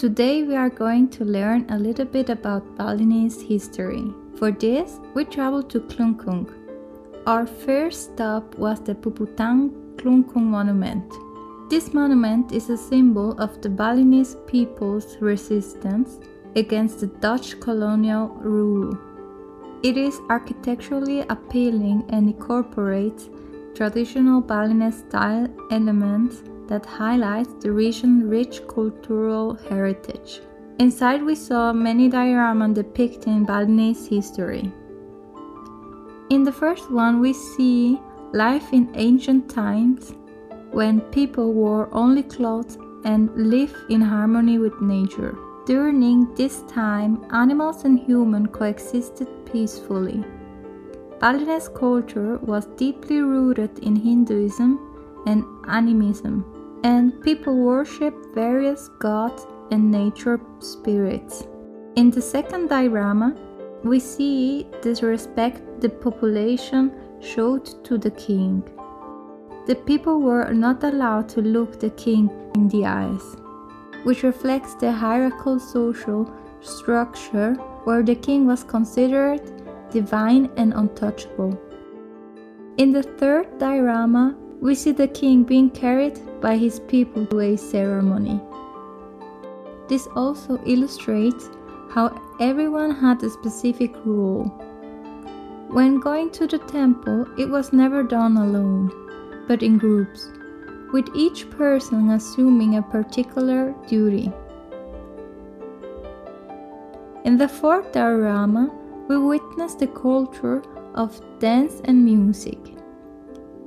Today we are going to learn a little bit about Balinese history. For this, we traveled to Klungkung. Our first stop was the Puputan Klungkung monument. This monument is a symbol of the Balinese people's resistance against the Dutch colonial rule. It is architecturally appealing and incorporates traditional Balinese style elements that highlight the region's rich cultural heritage. Inside we saw many dioramas depicting Balinese history. In the first one we see life in ancient times when people wore only clothes and lived in harmony with nature. During this time, animals and humans coexisted peacefully. Balinese culture was deeply rooted in Hinduism and animism, and people worshipped various gods and nature spirits. In the second diorama, we see the respect the population showed to the king. The people were not allowed to look the king in the eyes, which reflects the hierarchical social structure where the king was considered divine and untouchable. In the third diorama, we see the king being carried by his people to a ceremony. This also illustrates how everyone had a specific role. When going to the temple, it was never done alone, but in groups, with each person assuming a particular duty. In the fourth diorama, we witness the culture of dance and music.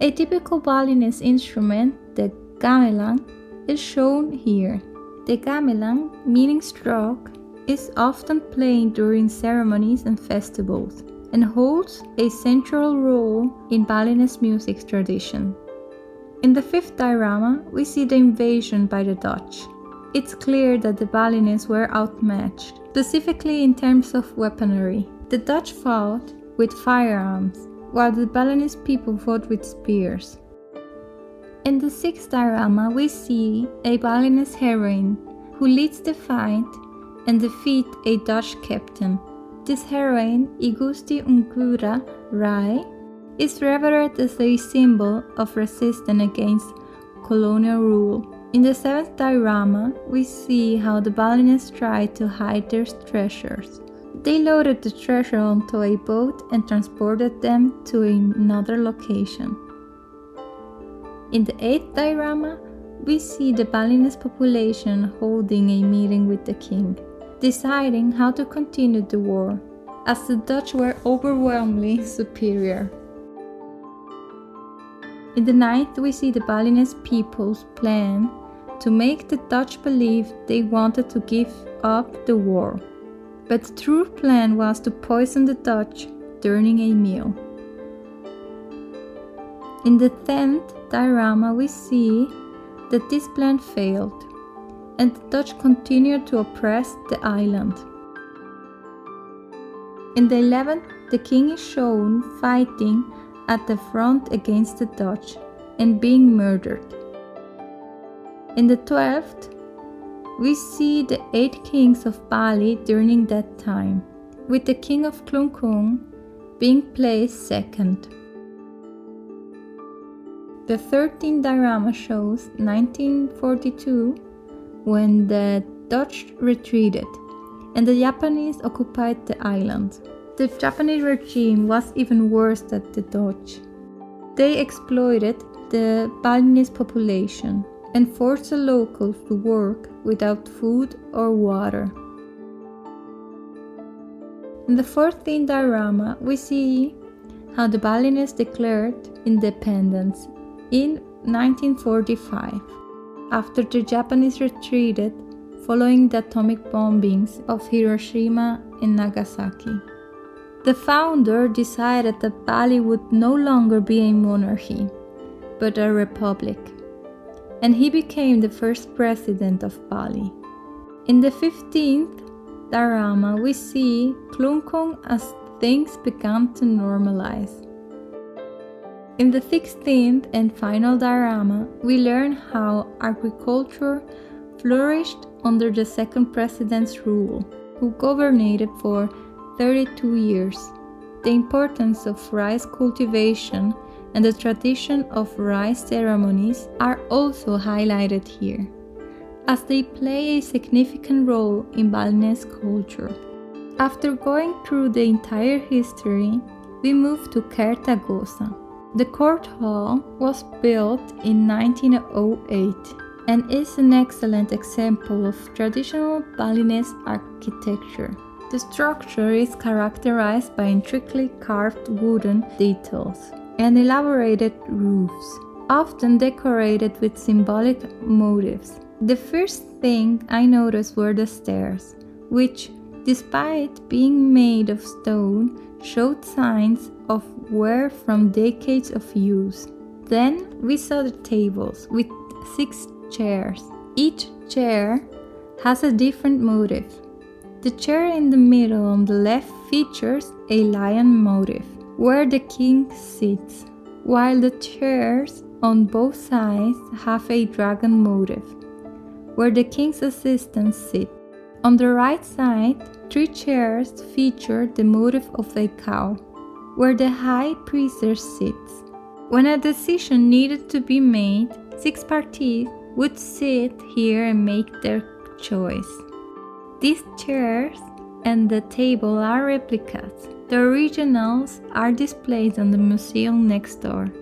A typical Balinese instrument, the gamelan, is shown here. The gamelan, meaning stroke, is often played during ceremonies and festivals and holds a central role in Balinese music tradition. In the fifth diorama, we see the invasion by the Dutch. It's clear that the Balinese were outmatched, specifically in terms of weaponry. The Dutch fought with firearms, while the Balinese people fought with spears. In the sixth diorama, we see a Balinese heroine who leads the fight and defeats a Dutch captain. This heroine, Igusti Ungura Rai, is revered as a symbol of resistance against colonial rule. In the seventh diorama, we see how the Balinese tried to hide their treasures. They loaded the treasure onto a boat and transported them to another location. In the eighth diorama, we see the Balinese population holding a meeting with the king, deciding how to continue the war, as the Dutch were overwhelmingly superior. In the ninth, we see the Balinese people's plan to make the Dutch believe they wanted to give up the war. But the true plan was to poison the Dutch during a meal. In the 10th diorama, we see that this plan failed, and the Dutch continued to oppress the island. In the 11th, the king is shown fighting at the front against the Dutch and being murdered. In the 12th, we see the 8 kings of Bali during that time, with the king of Klungkung being placed second. The 13th diorama shows 1942 when the Dutch retreated and the Japanese occupied the island. The Japanese regime was even worse than the Dutch. They exploited the Balinese population and forced the locals to work without food or water. In the 14th diorama, we see how the Balinese declared independence in 1945, after the Japanese retreated following the atomic bombings of Hiroshima and Nagasaki. The founder decided that Bali would no longer be a monarchy, but a republic, and he became the first president of Bali. In the 15th diorama, we see Klungkung as things began to normalize. In the 16th and final diorama, we learn how agriculture flourished under the second president's rule, who governed for 32 years. The importance of rice cultivation and the tradition of rice ceremonies are also highlighted here, as they play a significant role in Balinese culture. After going through the entire history, we move to Kertha Gosa. The court hall was built in 1908 and is an excellent example of traditional Balinese architecture. The structure is characterized by intricately carved wooden details and elaborated roofs, often decorated with symbolic motifs. The first thing I noticed were the stairs, which, despite being made of stone, showed signs of wear from decades of use. Then we saw the tables with 6 chairs. Each chair has a different motif. The chair in the middle on the left features a lion motif, where the king sits, while the chairs on both sides have a dragon motif, where the king's assistants sit. On the right side, 3 chairs feature the motif of a cow, where the high priestess sits. When a decision needed to be made, 6 parties would sit here and make their choice. These chairs and the table are replicas. The originals are displayed on the museum next door.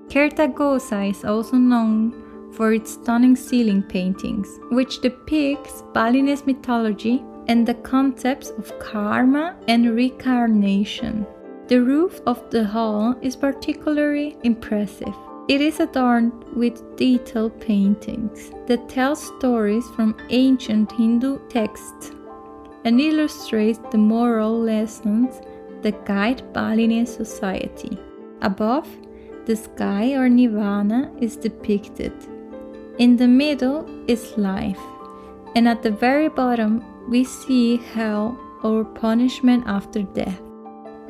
Kertha Gosa is also known for its stunning ceiling paintings, which depicts Balinese mythology and the concepts of karma and reincarnation. The roof of the hall is particularly impressive. It is adorned with detailed paintings that tell stories from ancient Hindu texts and illustrate the moral lessons that guide Balinese society. Above, the sky or nirvana is depicted. In the middle is life, and at the very bottom we see hell or punishment after death.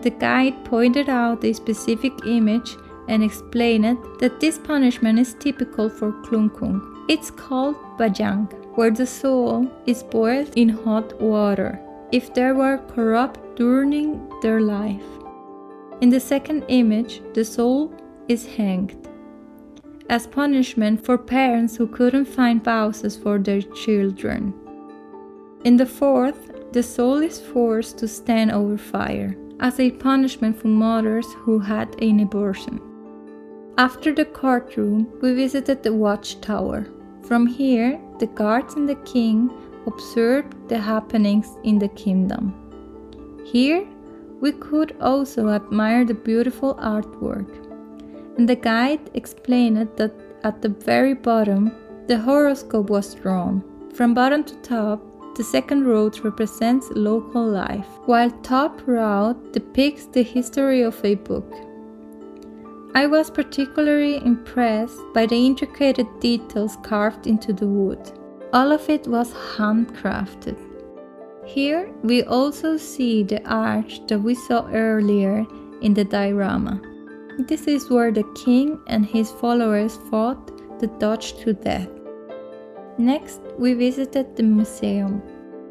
The guide pointed out a specific image and explained that this punishment is typical for Klungkung. It's called bajang, where the soul is boiled in hot water if they were corrupt during their life. In the second image, the soul is hanged as punishment for parents who couldn't find spouses for their children. In the fourth, the soul is forced to stand over fire as a punishment for mothers who had an abortion. After the courtroom, we visited the watchtower. From here, the guards and the king observed the happenings in the kingdom. Here, we could also admire the beautiful artwork, and the guide explained that at the very bottom, the horoscope was drawn. From bottom to top, the second row represents local life, while top row depicts the history of a book. I was particularly impressed by the intricate details carved into the wood. All of it was handcrafted. Here we also see the arch that we saw earlier in the diorama. This is where the king and his followers fought the Dutch to death. Next, we visited the museum.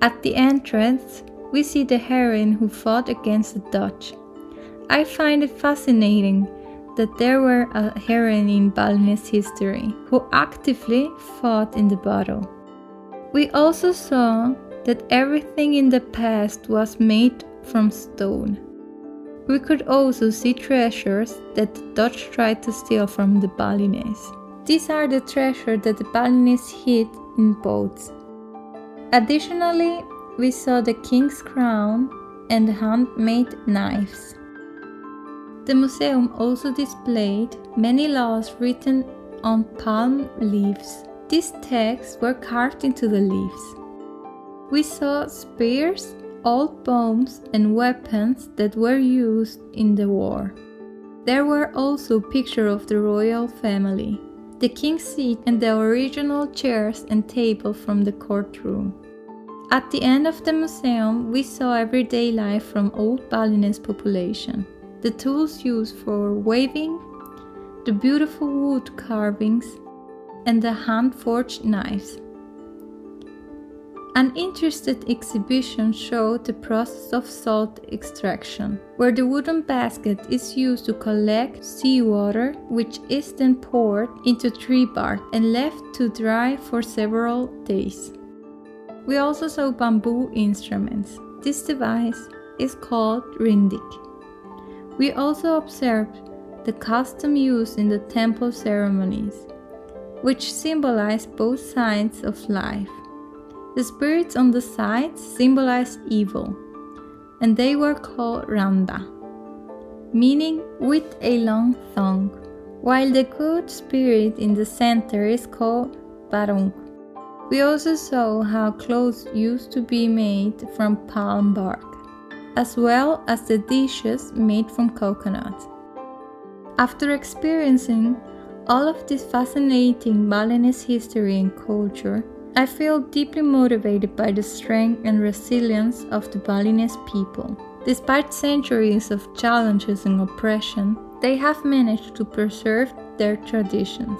At the entrance, we see the heroine who fought against the Dutch. I find it fascinating that there were a heroine in Balinese history who actively fought in the battle. We also saw that everything in the past was made from stone. We could also see treasures that the Dutch tried to steal from the Balinese. These are the treasures that the Balinese hid in boats. Additionally, we saw the king's crown and handmade knives. The museum also displayed many laws written on palm leaves. These texts were carved into the leaves. We saw spears, old bombs, and weapons that were used in the war. There were also pictures of the royal family, the king's seat, and the original chairs and table from the courtroom. At the end of the museum, we saw everyday life from old Balinese population, the tools used for weaving, the beautiful wood carvings, and the hand-forged knives. An interesting exhibition showed the process of salt extraction, where the wooden basket is used to collect seawater, which is then poured into tree bark and left to dry for several days. We also saw bamboo instruments. This device is called rindik. We also observed the custom used in the temple ceremonies, which symbolize both sides of life. The spirits on the sides symbolize evil, and they were called randa, meaning with a long tongue, while the good spirit in the center is called barung. We also saw how clothes used to be made from palm bark, as well as the dishes made from coconut. After experiencing all of this fascinating Balinese history and culture, I feel deeply motivated by the strength and resilience of the Balinese people. Despite centuries of challenges and oppression, they have managed to preserve their traditions,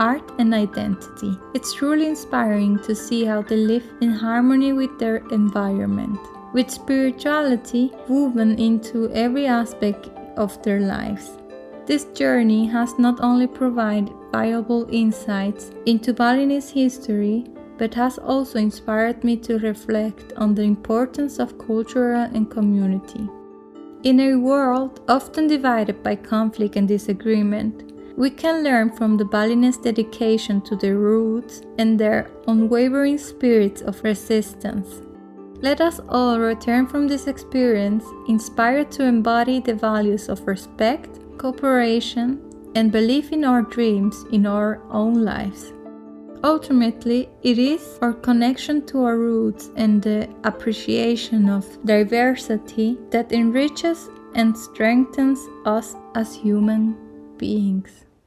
art and identity. It's truly inspiring to see how they live in harmony with their environment, with spirituality woven into every aspect of their lives. This journey has not only provided valuable insights into Balinese history, but has also inspired me to reflect on the importance of culture and community. In a world often divided by conflict and disagreement, we can learn from the Balinese dedication to their roots and their unwavering spirit of resistance. Let us all return from this experience inspired to embody the values of respect, cooperation, and belief in our dreams in our own lives. Ultimately, it is our connection to our roots and the appreciation of diversity that enriches and strengthens us as human beings.